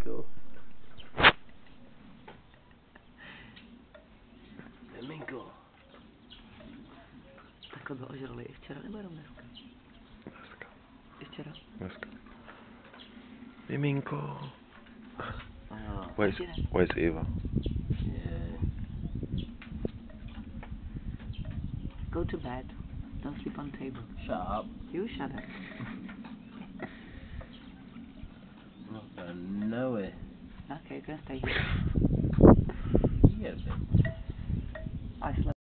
Minko. Minko. Tak ho ožrali i včera nebo jenom dneska? Dneska. I včera? Dneska. Miminko. Where's Eva? Yeah. Go to bed. Don't sleep on the table. Shut up. You shut up. I'm not gonna know it. Okay, you're gonna stay here. Yeah, babe.